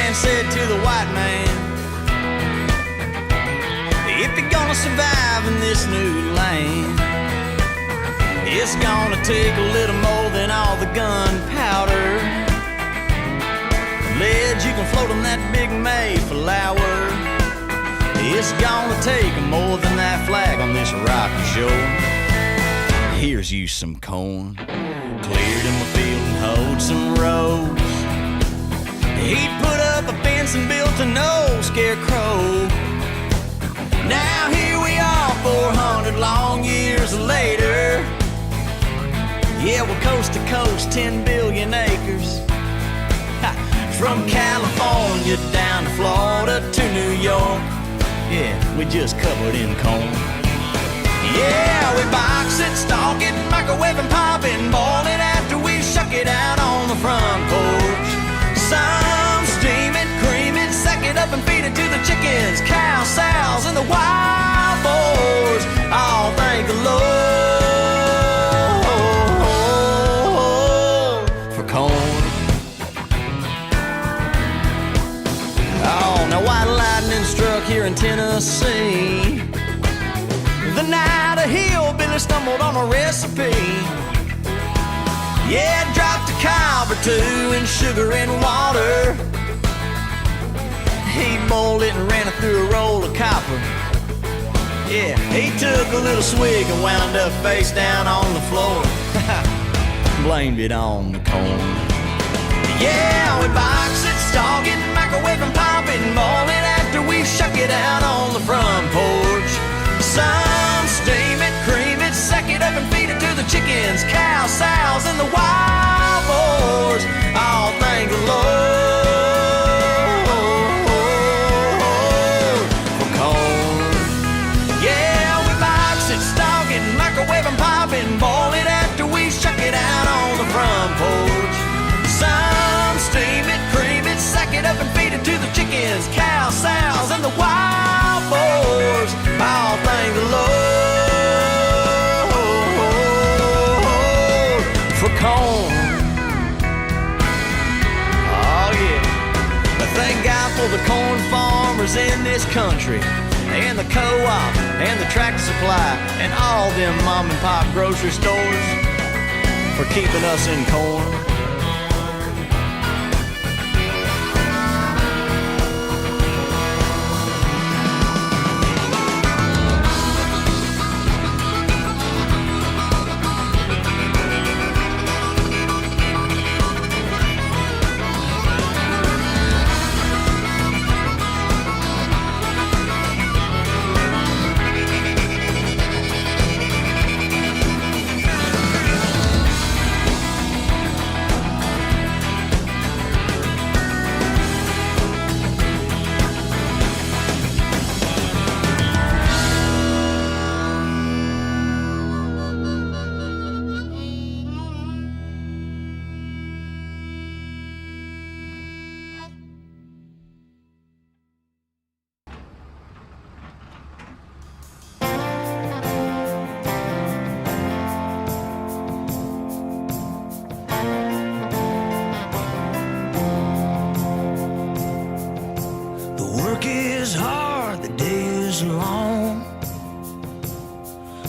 man said to the white man, if you're gonna survive in this new land, it's gonna take a little more than all the gunpowder and lead you can float on that big Mayflower. It's gonna take more than that flag on this rocky shore. Here's you some corn, cleared in my field and hoed some rows. He put up a fence and built an old scarecrow. Now here we are 400 long years later. Yeah, we're coast to coast, 10 billion acres. Ha. From California down to Florida to New York. Yeah, we just covered in corn. Yeah, we box it, stalk it, microwave and pop it and boil it after we shuck it out on the front porch. Some steam it, cream it, suck it up and feed it to the chickens, cows, sows, and the wild boars. Oh, thank the Lord for corn. Oh, now white lightning struck here in Tennessee the night a hillbilly stumbled on a recipe. Yeah, dropped a cob or two in sugar and water. He boiled it and ran it through a roll of copper. Yeah, he took a little swig and wound up face down on the floor. Blamed it on the corn. Yeah, we box it, stalk it, microwave and pop it and boil it after we shuck it out on the front porch. Some steam it, cream it, suck it up and feed it to the chickens, cows, sows, and the wild boars. Oh, thank the Lord for corn. Yeah, we box it, stalk it, microwave and pop it and boil it after we shuck it out on the front porch. Some steam it, cream it, suck it up and feed it to the chickens, cows, sows, and the wild boars. Oh, thank the Lord for corn. Oh, yeah. Thank God for the corn farmers in this country, and the co-op, and the tractor supply, and all them mom and pop grocery stores for keeping us in corn.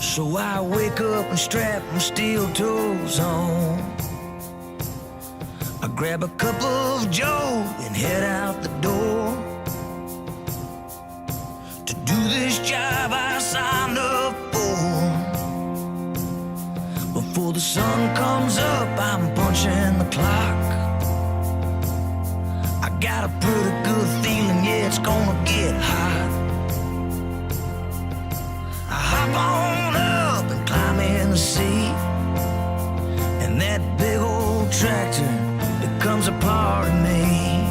So I wake up and strap my steel toes on. I grab a cup of joe and head out the door. To do this job I signed up for. Before the sun comes up, I'm punching the clock. I got a pretty good feeling, yeah, it's gonna get hot. I hop on up and climb in the seat, and that big old tractor becomes a part of me.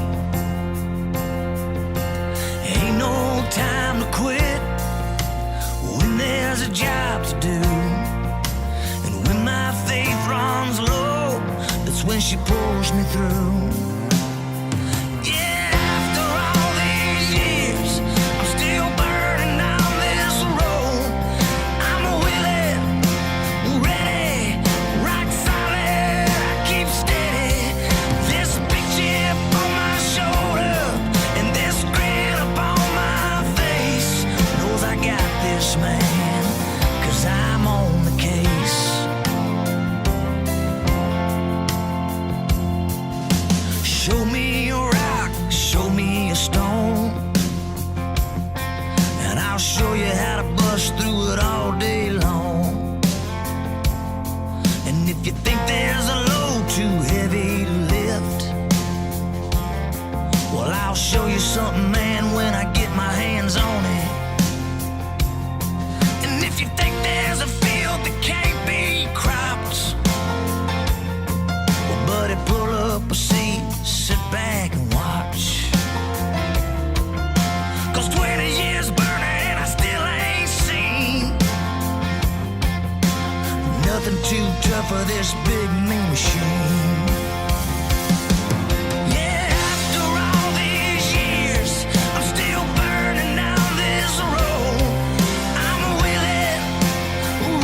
Ain't no time to quit when there's a job to do. And when my faith runs low, that's when she pulls me through. if you think there's a load too heavy to lift, well, I'll show you something, man, when I get my hands on it. And if you think there's a field that can't be cropped, well, buddy, pull up a seat, sit back and watch. 'Cause 20 years burning and I still ain't seen nothing too tough for this big mean machine. Yeah, after all these years, I'm still burning down this road. I'm willing,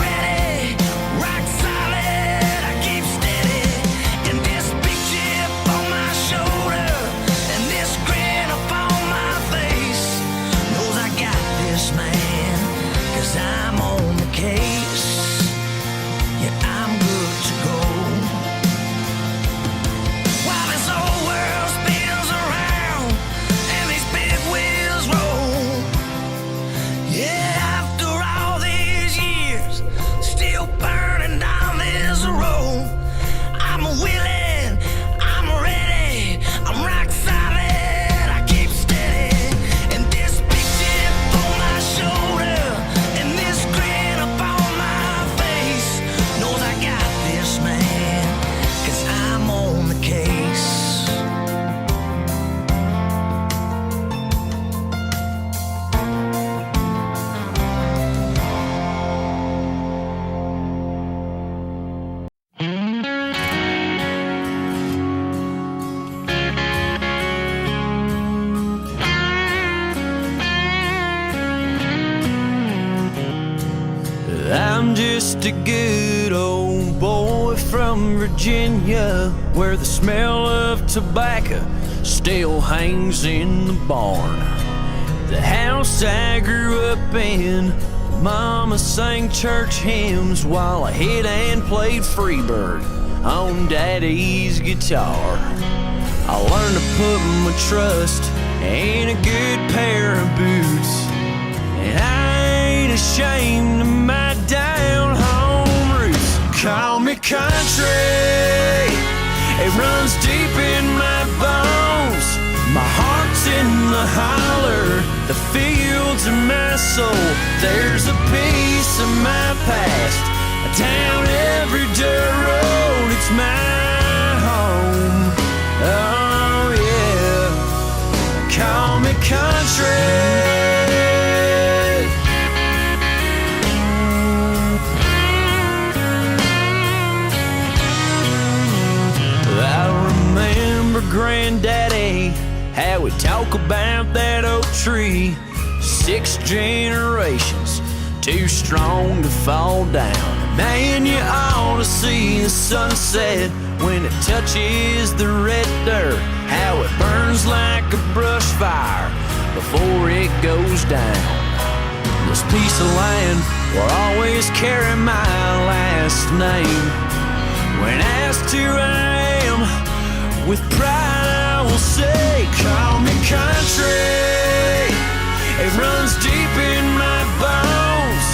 ready, rock solid, I keep steady. And this big chip on my shoulder and this grin upon my face knows I got this, man, 'cause I'm on the case. Yeah, I'm good to go. While this old world spins around and these big wheels roll, yeah, after all these years, still burning down this road. I'm willing, I'm ready, I'm rock solid, I keep steady. And this big chip on my shoulder and this grin upon my face knows I got this, man, 'cause I'm on the case. I'm just a good old boy from Virginia, where the smell of tobacco still hangs in the barn. The house I grew up in, Mama sang church hymns while I hit and played Freebird on Daddy's guitar. I learned to put my trust in a good pair of boots, and I ain't ashamed of my down-home roots. Call me country, it runs deep in my bones. My heart's in the holler, the fields of my soul. There's a piece of my past, down every dirt road. It's my home, oh yeah. Call me country. Granddaddy, how we talk about that oak tree. 6 generations, too strong to fall down. Man, you ought to see the sunset when it touches the red dirt. How it burns like a brush fire before it goes down. This piece of land will always carry my last name. When asked who I am, with pride I will say, call me country. It runs deep in my bones.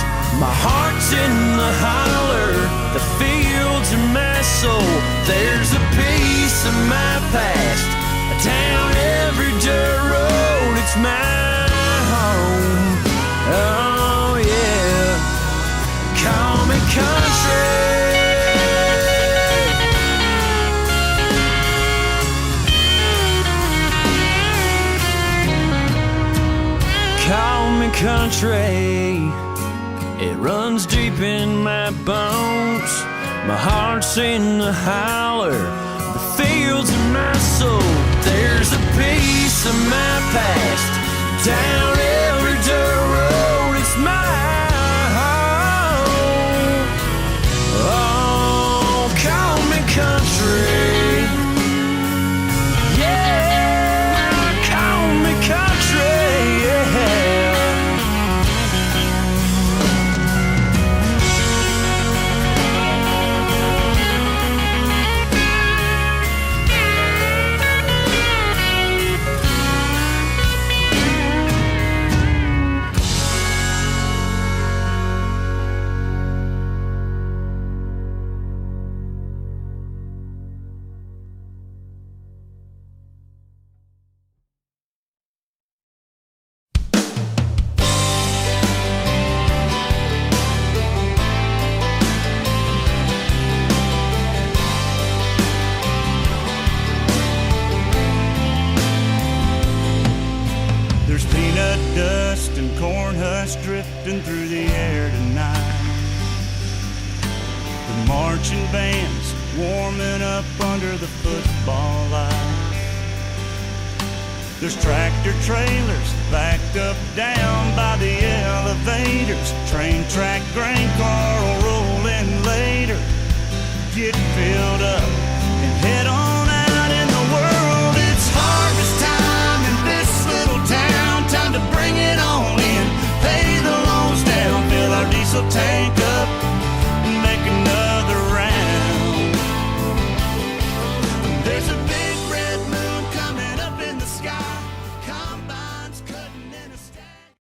My heart's in the holler, the fields in my soul. There's a piece of my past, down every dirt road. It's my home, oh yeah. Call me country. Call me country, it runs deep in my bones. My heart's in the holler, the fields of my soul. There's a piece of my past, down every dirt road. It's my home, oh, call me country. Yeah, call me country. dust and corn husks drifting through the air tonight. The marching bands warming up under the football lights. There's tractor trailers backed up down by the elevators. Train track grain car will roll in later. Get filled up and head on out in the world. It's harvest time in this little town. Time to bring it on in. Pay the loans down, fill our diesel tank.